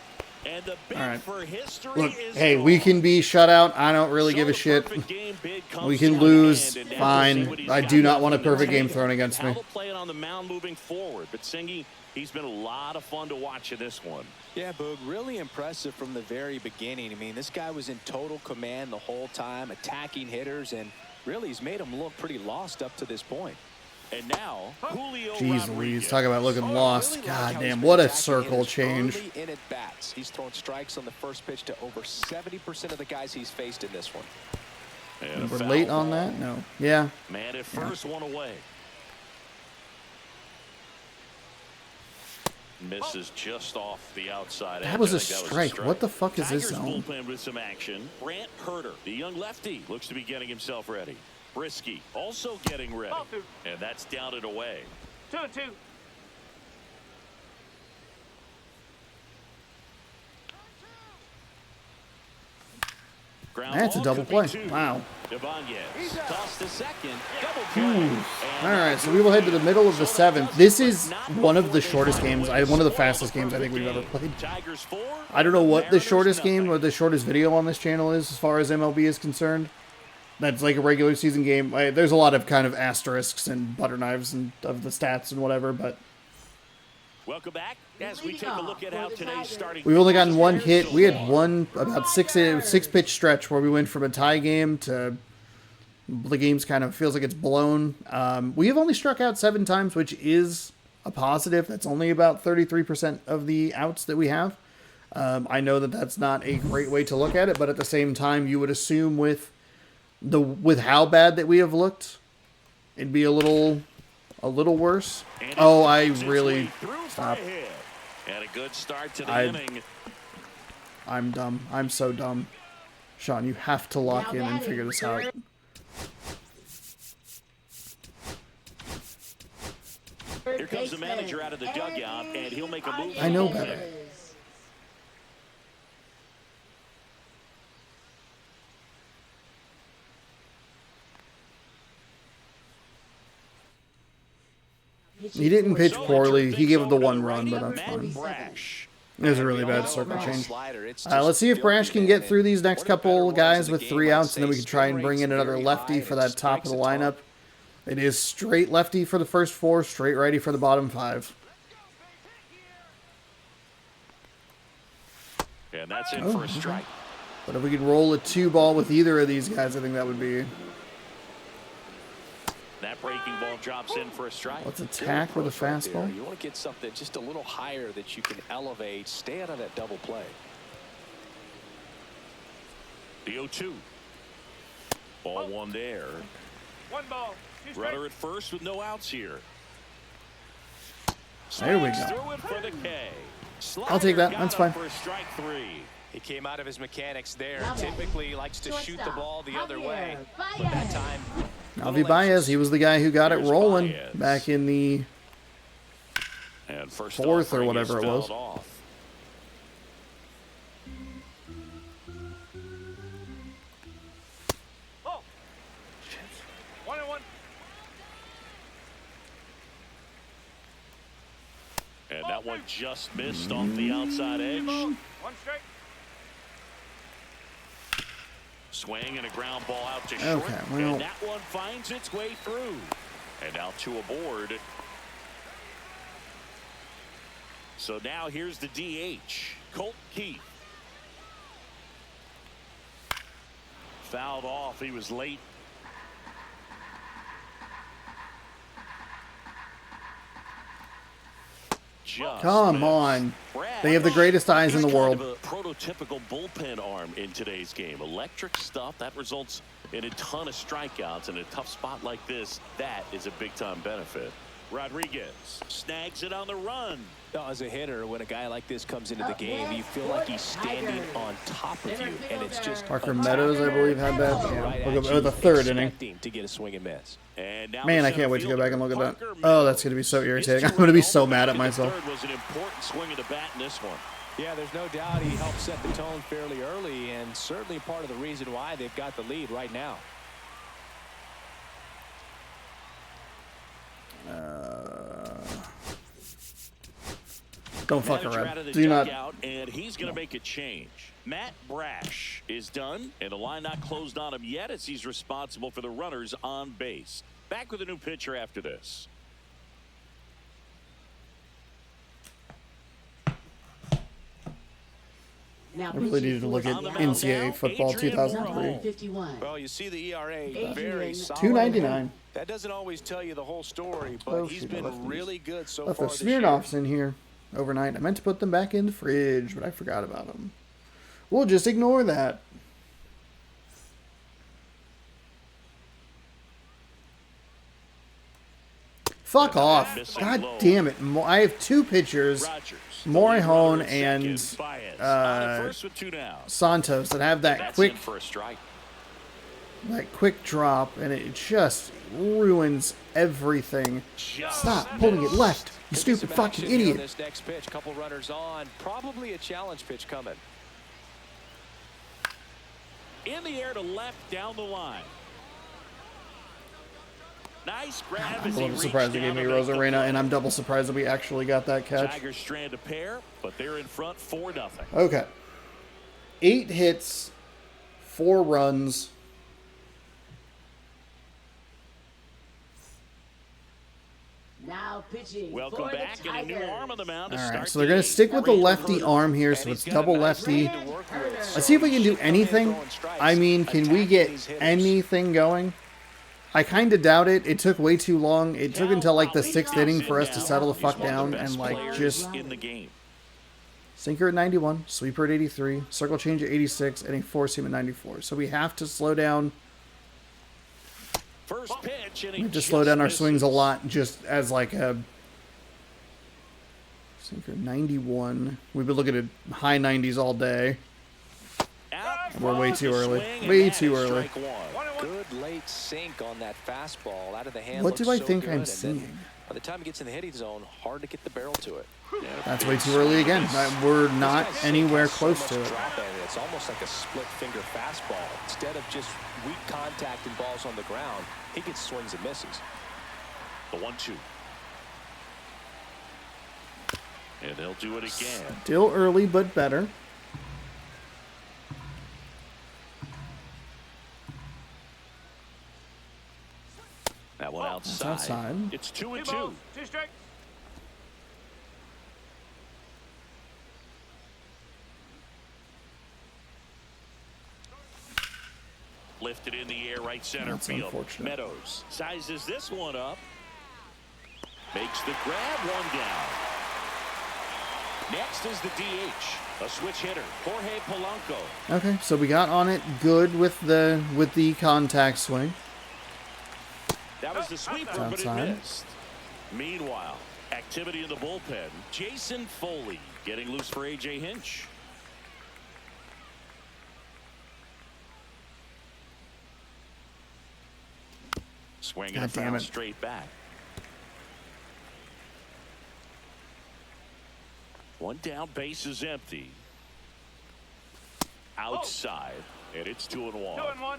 And the bid All right. for history Look, is hey, we gone. can be shut out. I don't really So give a the shit. perfect game bid comes We can to an lose. end, and now we'll see Fine. what he's I got do not left want a in the perfect game tank. thrown against How me. to play it on the mound moving forward. But Singy, he's been a lot of fun to watch in this one. Yeah, Boog, really impressive from the very beginning. I mean, this guy was in total command the whole time, attacking hitters, and really he's made them look pretty lost up to this point. And now, Julio Jeez Rodriguez. Louise, talk about looking I lost. really like God how damn, he's what been a attacking circle hitters change. early in at bats. He's thrown strikes on the first pitch to over 70% of the guys he's faced in this one. And a We're foul late on ball. that? No. Yeah. Man at first, one away. Misses just off the outside. That edge. was I a think strike. What the fuck is this Tigers zone? bullpen with some action. Brant Herter, the young lefty, looks to be getting himself ready. Brisky also getting ready. Ball 2. And that's down and away. 2-2. That's a double play. Wow. Toss to second. Double All play. right, so we will head to the middle of the 7th. This is one of the shortest games, one of the fastest games I think we've ever played. Tigers 4. I don't know what the shortest Mariners game or the shortest video on this channel is as far as MLB is concerned. That's like a regular season game. There's a lot of kind of asterisks and butter knives and of the stats and whatever, but Welcome back as we take a look at how today's starting. we've only gotten one hit. We had one about six pitch stretch where we went from a tie game to the game's kind of feels like it's blown. We have only struck out 7 times, which is a positive. That's only about 33% of the outs that we have. I know that that's not a great way to look at it, but at the same time, you would assume with how bad that we have looked, it'd be a little worse. Oh, I really stop. And a good start to the inning. I'm dumb. I'm so dumb. Sean, you have to lock in and figure this out. Here comes the manager out of the dugout, and he'll make a move. I know better. He didn't pitch poorly. He gave up the 1 run, but that's fine. It was a really bad circle change. Let's see if Brash can get through these next couple guys with 3 outs, and then we can try and bring in another lefty for that top of the lineup. It is straight lefty for the first 4, straight righty for the bottom 5. And that's in for a strike. But if we could roll a 2 ball with either of these guys, I think that would be... That breaking ball drops in for a strike. Let's attack with a fastball. You want to get something just a little higher that you can elevate. Stay out of that double play. The 0-2. Ball 1 there. 1 ball. 2 strikes. Runner at first with no outs here. There we go. Through it for the K. I'll take that. That's fine. For strike 3. He came out of his mechanics there. Typically likes to shoot the ball the other way. But that time, Javi Baez, he was the guy who got it rolling back in the 4th or whatever it was. Off. Oh. 1-1. And that one just missed off the outside edge. 1 strike. Swing and a ground ball out to short. Okay, well, and that one finds its way through. And now 2 aboard. So now here's the DH, Colt Keith. Fouled off. He was late. Just come missed. on. They have the greatest eyes in the world. Kind of a prototypical bullpen arm in today's game. Electric stuff that results in a ton of strikeouts. In a tough spot like this, that is a big-time benefit. Rodriguez snags it on the run. as a hitter, when a guy like this comes into the game, you feel like he's standing on top of you, and it's just Parker Meadows, I believe, had that. Yeah, we'll go the 3rd inning. To get a swing and miss. Man, I can't wait to go back and look at that. Oh, that's going to be so irritating. I'm going to be so mad at myself. Was an important swing of the bat in this one. Yeah, there's no doubt he helped set the tone fairly early, and certainly part of the reason why they've got the lead right now. Don't fuck around. Do not. And he's going to make a change. Matt Brash is done, and the line not closed on him yet as he's responsible for the runners on base. Back with a new pitcher after this. I really needed to look at NCAA football 2003. Well, you see the ERA very solid. 2.99. That doesn't always tell you the whole story, but he's been really good so left far the this year. Smirnoffs in here overnight. I meant to put them back in the fridge, but I forgot about them. We'll just ignore that. Fuck off. God damn it. I have 2 pitchers, Morihone and Santos, that have that quick drop, and it just ruins everything. Stop pulling it left, you stupid fucking idiot. This next pitch, couple runners on, probably a challenge pitch coming. In the air to left down the line. Nice grab. I'm a little surprised they gave me Rosarena, and I'm double surprised that we actually got that catch. Tigers strand a pair, but they're in front 4-0. Okay. 8 hits, 4 runs. Now pitching. Welcome for the back, and a new Tigers. arm on the mound to All right, start so they're going the to stick with the game. lefty arm here, so it's double lefty. Let's see if we can do anything. I mean, can we get anything going? I kind of doubt it. It took way too long. It took until like the 6th inning for us to settle the fuck down and like just in the game. sinker at 91, sweeper at 83, circle change at 86, and a four seam at 94. So we have to slow down. First pitch, and We have to slow down our swings a lot, just as like a sinker 91. We've been looking at high 90s all day. We're way too early. Way too early. Good late sink on that fastball out of the hand. What do I think good, I'm and then seeing? By the time it gets in the hitting zone, hard to get the barrel to it. That's way too early again. We're not anywhere close to it. It's almost like a split finger fastball. Instead of just weak contact and balls on the ground, he gets swings and misses. The 1-2. And they'll do it again. Still early, but better. That one outside. outside. It's 2-2. 2 balls, 2 strikes. Lifted in the air, right center That's field. unfortunate. Meadows sizes this one up. Makes the grab, one down. Next is the DH, a switch hitter, Jorge Polanco. Okay, so we got on it good with the contact swing. That was the sweeper, but it Outside. missed. Meanwhile, activity in the bullpen. Jason Foley getting loose for A.J. Hinch. Swinging a God damn foul it. straight back. One down, base is empty. Outside, and it's 2-1. 2-1.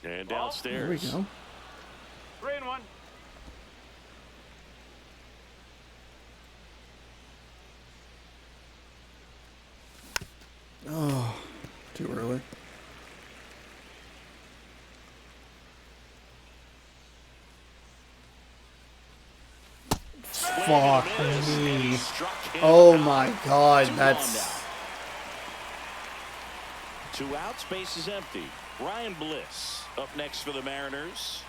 And There we downstairs. go. 3-1. Oh, too early. Fuck me. Oh my god, that's... 2 outs, base is empty. Ryan Bliss up next for the Mariners.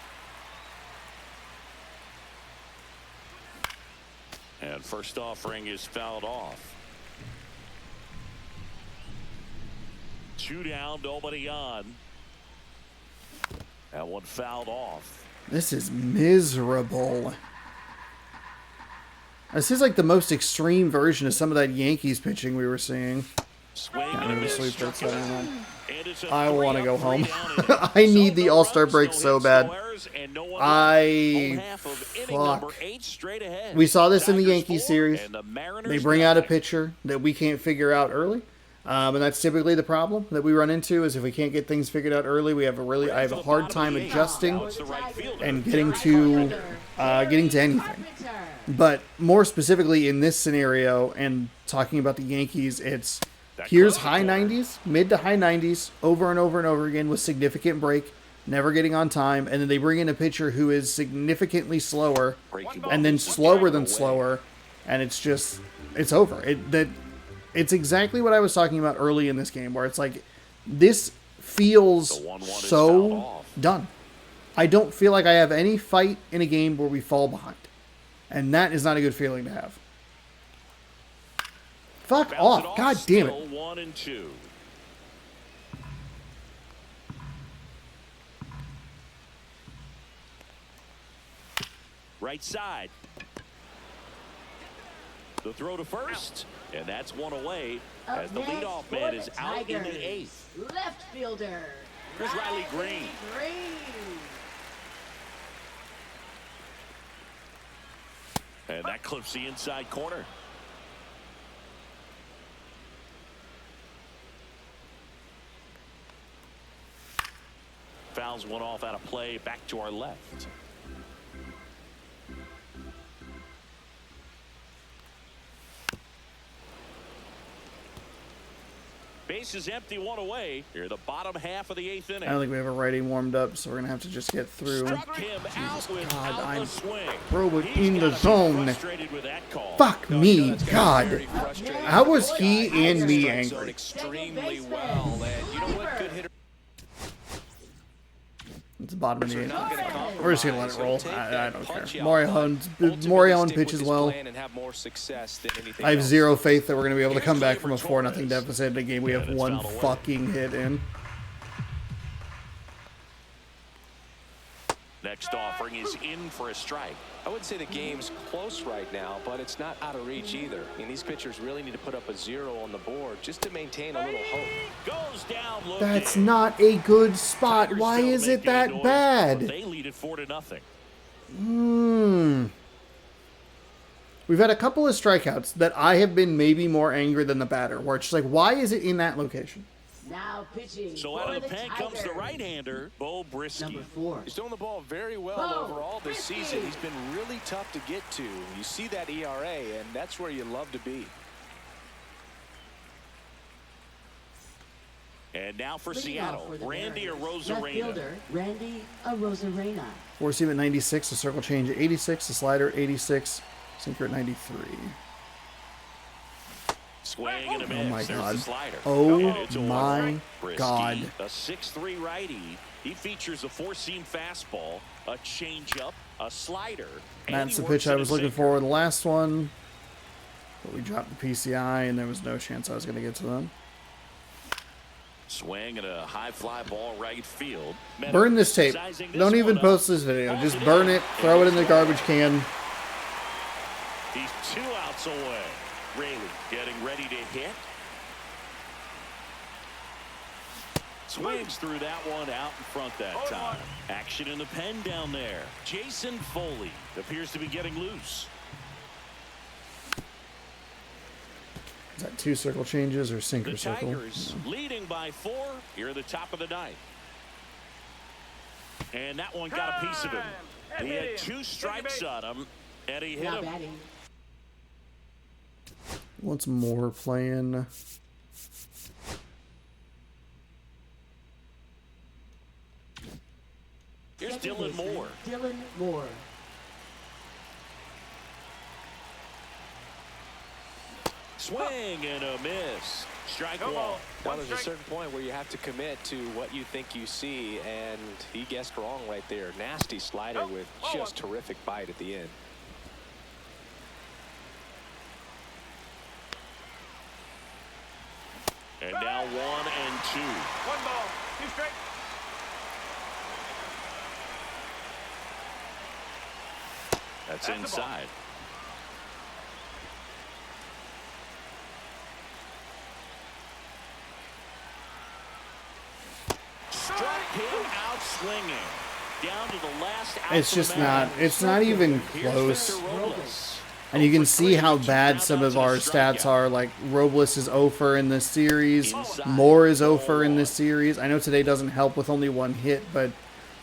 And first offering is fouled off. 2 down, nobody on. That one fouled off. This is miserable. This is like the most extreme version of some of that Yankees pitching we were seeing. Swing Got and a rid of miss, sleep struck for out. that. And it's a I want to 3-up, go 3 home. down inning. I need the So no All-Star runs, break no so hits, bad. no errors, and no one home I... half of inning number Fuck. 8 straight ahead. We saw this in the Tigers Yankees 4 series. and the Mariners They bring out a 9. pitcher that we can't figure out early. And that's typically the problem that we run into is if we can't get things figured out early, I have a hard time adjusting Now it's the right fielder. and getting to anything. But more specifically in this scenario and talking about the Yankees, it's here's high 90s, mid to high 90s, over and over and over again with significant break, never getting on time, and then they bring in a pitcher who is significantly slower and then slower than slower, and it's over. It's exactly what I was talking about early in this game, where it's like, this feels The 1-1 is fouled so off. done. I don't feel like I have any fight in a game where we fall behind. And that is not a good feeling to have. Fuck Bounce it off. God damn it. Still 1-2. Right side. The throw to first, and that's one away as the leadoff man is out in the 8th. Left fielder. Here's Riley Green. And that clips the inside corner. Fouls one off out of play, back to our left. Base is empty, one away. Here, the bottom half of the 8th inning. I don't think we have a righty warmed up, so we're gonna have to just get through. Struck him out with I'm a swing. throw it He's in the gotta be zone. frustrated with that call. Fuck me, God. Very frustrating. How was he and me Strike zone angry? extremely well, and you know what? Good hitter. It's the bottom of the Are 8th. not gonna compromise. We're just gonna let it roll. He'll take I that don't punch care. out, Morejon ultimately stick pitches with his well. plan and have more success than anything I have else. zero faith that we're gonna be able to come back from a 4-0 deficit in a game we have it's one fouled away. fucking hit in. Next offering is in for a strike. I wouldn't say the game's close right now, but it's not out of reach either. I mean, these pitchers really need to put up a 0 on the board just to maintain a little hope. Goes down looking. That's not a good spot. Tigers Why don't is it make any that noise, bad? but they lead it 4-0. We've had a couple of strikeouts that I have been maybe more angry than the batter, where it's just like, why is it in that location? Now pitching. So for out of the pen comes the Tigers. right-hander, Bo Brisky. Number 4. He's throwing the ball very well Bo overall this Brisky. season. He's been really tough to get to. You see that ERA, and that's where you love to be. And now for Leading off Seattle, for the Randy Mariners, left Arozarena. fielder, Randy Arozarena. Four seam at 96, the circle change at 86, the slider at 86, sinker at 93. Swing and a miss. Oh my There's God. the slider. Oh And it's a my one. Brisky, God. a 6'3" righty. He features a 4-seam fastball, a changeup, a slider. and That's he the works pitch I in a was looking sinker. for in the last one. But we dropped the PCI, and there was no chance I was going to get to them. Swing and a high fly ball right field. Burn this tape. Sizing this Don't even one up. post this video. Just burn it, throw it in the garbage can. He's 2 outs away. Rayleigh getting ready to hit. Swings through that one out in front that time. Action in the pen down there. Jason Foley appears to be getting loose. Is that 2 circle changes or The sinker circle? Tigers leading by 4 here at the top of the 9th. And that one got a piece of him. He had 2 strikes on him, and he hit Now him. batting. What's more playing? Here's Second Dylan baseman, Moore. Dylan Moore. Swing and a miss. Strike No one. ball. Now, One there's a strike. certain point where you have to commit to what you think you see, and he guessed wrong right there. Nasty slider Oh, with oh, just terrific bite at the end. And now 1 and 2. 1 ball. 2 strike. That's That's the ball. inside. Struck him out swinging. Down to the last out It's from just the mound. not. It's not even Here's close. Victor Robles. And you can 0 for see 3 how with 2 bad some of groundouts our and a stats strikeout. are. Like Robles is 0 for in this series. Inside. Moore is 0 for in this series. I know today doesn't help with only 1 hit, but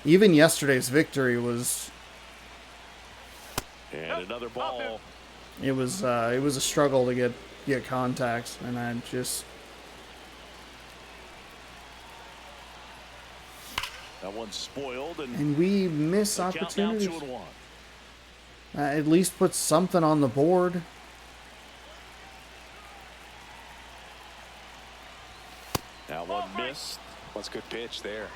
even yesterday's victory was And another ball. it was a struggle to get contacts, and I just That one's spoiled, and and we miss the count now opportunities. 2-1. At least put something on the board. That one missed. What's a good pitch there.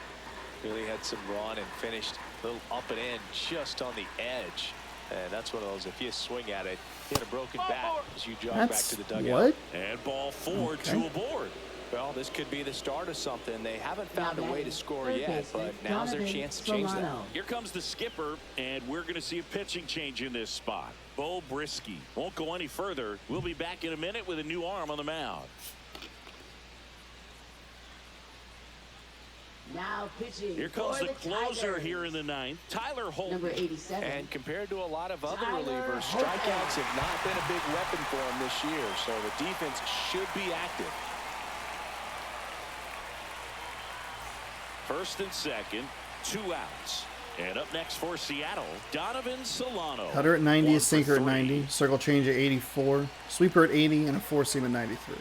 Really had some run and finished a little up and in just on the edge. And that's one of those, if you swing at it, hit a broken bat as you jog back That's to the dugout. what? And ball 4, Okay. 2 aboard. Well, this could be the start of something. They haven't found a Now way to batting, score third yet, baseman, but now's their Donovan chance to change that. Solano. Here comes the skipper, and we're going to see a pitching change in this spot. Bo Brisky won't go any further. We'll be back in a minute with a new arm on the mound. Now pitching. Here comes for the closer Tigers. here in the ninth, Tyler Holt. Number 87. And compared to a lot of other Tyler relievers, Holt. strikeouts have not been a big weapon for him this year, so the defense should be active. First and second, 2 outs. And up next for Seattle, Donovan Solano. Cutter at 90, a 1 for sinker at 3. 90, circle change at 84, sweeper at 80, and a four seam at 93.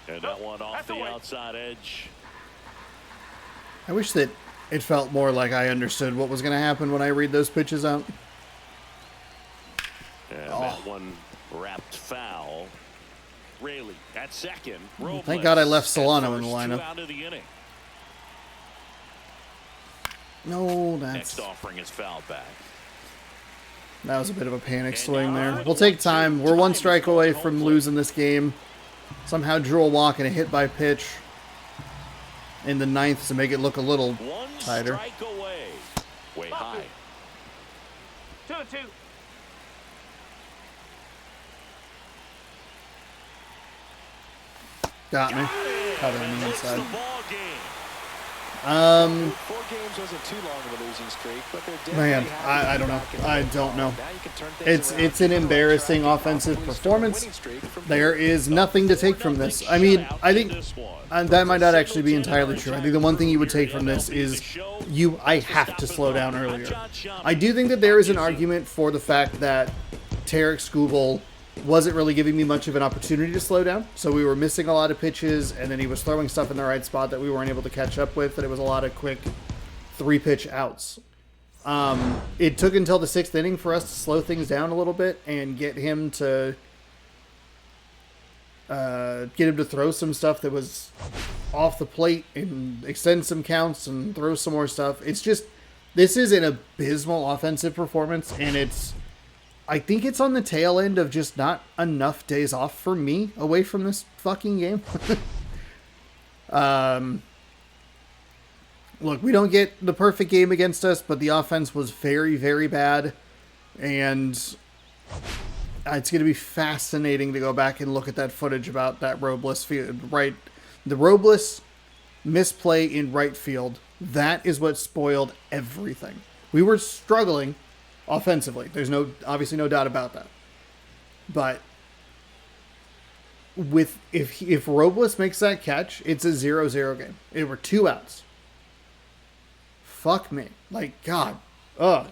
And that one off That's the away. outside edge. I wish that it felt more like I understood what was going to happen when I read those pitches out. And that one wrapped foul. Rayleigh at second. Robles Thank God I left at Solano in the first, 2 lineup. out of the inning. No, Next offering is fouled back. that was a bit of a panic swing there. We'll take time. We're 1 strike away from losing this game. Somehow drew a walk and a hit by pitch in the 9th to make it look a little 1 tighter. strike away. Way high. 2-2. Got me. Caught it on And the takes the inside. ball game. 4 games wasn't too long of a losing streak, but they're definitely Man, happy I to be don't know. back in the I ball. don't know. Now you can turn things around, It's an keep it on embarrassing track, and offensive possibly start a performance. winning streak from There here. is nothing to take from this. I mean, I think that might not actually be entirely true. I think the one thing you would take from this is I have to slow down earlier. I do think that there is an argument for the fact that Tarik Skubal wasn't really giving me much of an opportunity to slow down. So we were missing a lot of pitches, and then he was throwing stuff in the right spot that we weren't able to catch up with, and it was a lot of quick 3-pitch outs. It took until the 6th inning for us to slow things down a little bit and get him to throw some stuff that was off the plate and extend some counts and throw some more stuff. It's just, this is an abysmal offensive performance, and I think it's on the tail end of just not enough days off for me away from this fucking game. Look, we don't get the perfect game against us, but the offense was very, very bad. And it's going to be fascinating to go back and look at that footage about that Robles field, right? The Robles misplay in right field. That is what spoiled everything. We were struggling offensively. There's obviously no doubt about that. But if Robles makes that catch, it's a 0-0 game. It were 2 outs. Fuck me. Like, God.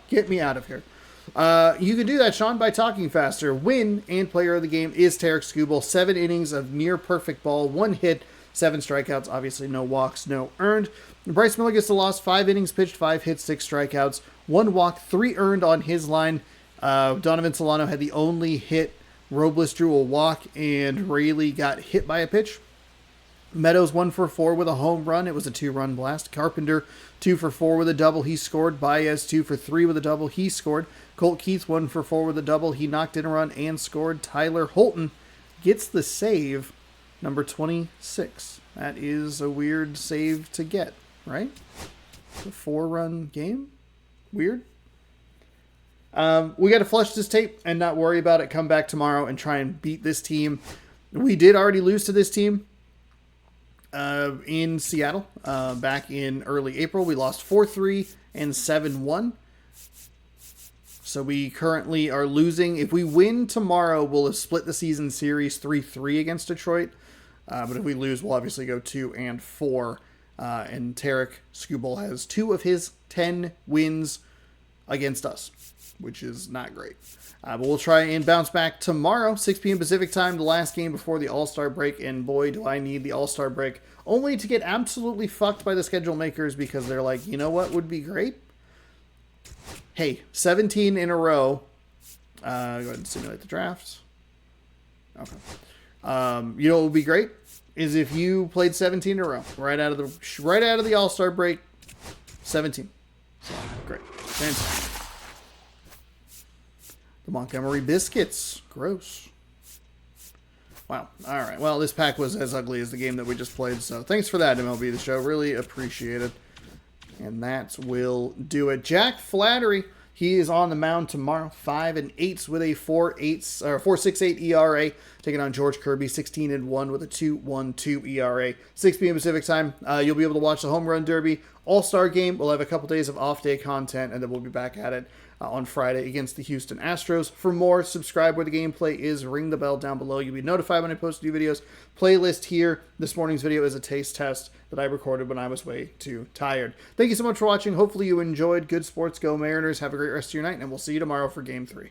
Get me out of here. You can do that, Sean, by talking faster. Win and player of the game is Tarik Skubal. 7 innings of near perfect ball, 1 hit, 7 strikeouts. Obviously, no walks, no earned. Bryce Miller gets the loss. 5 innings pitched, 5 hits, 6 strikeouts, 1 walk, 3 earned on his line. Donovan Solano had the only hit. Robles drew a walk, and Rayleigh got hit by a pitch. Meadows 1 for 4 with a home run. It was a 2-run blast. Carpenter 2 for 4 with a double. He scored. Baez 2 for 3 with a double. He scored. Colt Keith 1 for 4 with a double. He knocked in a run and scored. Tyler Holton gets the save, number 26. That is a weird save to get, right? A 4-run game? Weird. We got to flush this tape and not worry about it. Come back tomorrow and try and beat this team. We did already lose to this team in Seattle back in early April. We lost 4-3 and 7-1. So we currently are losing. If we win tomorrow, we'll have split the season series 3-3 against Detroit. But if we lose, we'll obviously go 2-4. And Tarik Skubal has 2 of his 10 wins against us, which is not great. But we'll try and bounce back tomorrow, 6 p.m. Pacific time, the last game before the All-Star break. And boy, do I need the All-Star break, only to get absolutely fucked by the schedule makers because they're like, you know what would be great? Hey, 17 in a row. Go ahead and simulate the drafts. Okay. You know what would be great is if you played 17 in a row right out of the All-Star break. 17. Great. Fantastic. The Montgomery Biscuits. Gross. Wow. All right. Well, this pack was as ugly as the game that we just played. So thanks for that, MLB The Show. Really appreciate it. And that will do it. Jack Flattery, He is on the mound tomorrow, 5-8 with a 4.68 ERA, taking on George Kirby, 16-1 with a 2.12 ERA. 6 p.m. Pacific time. You'll be able to watch the Home Run Derby All-Star Game. We'll have a couple days of off-day content, and then we'll be back at it on Friday against the Houston Astros. For more, subscribe where the gameplay is. Ring the bell down below. You'll be notified when I post new videos. Playlist here. This morning's video is a taste test that I recorded when I was way too tired. Thank you so much for watching. Hopefully you enjoyed. Good sports. Go Mariners. Have a great rest of your night, and we'll see you tomorrow for Game 3.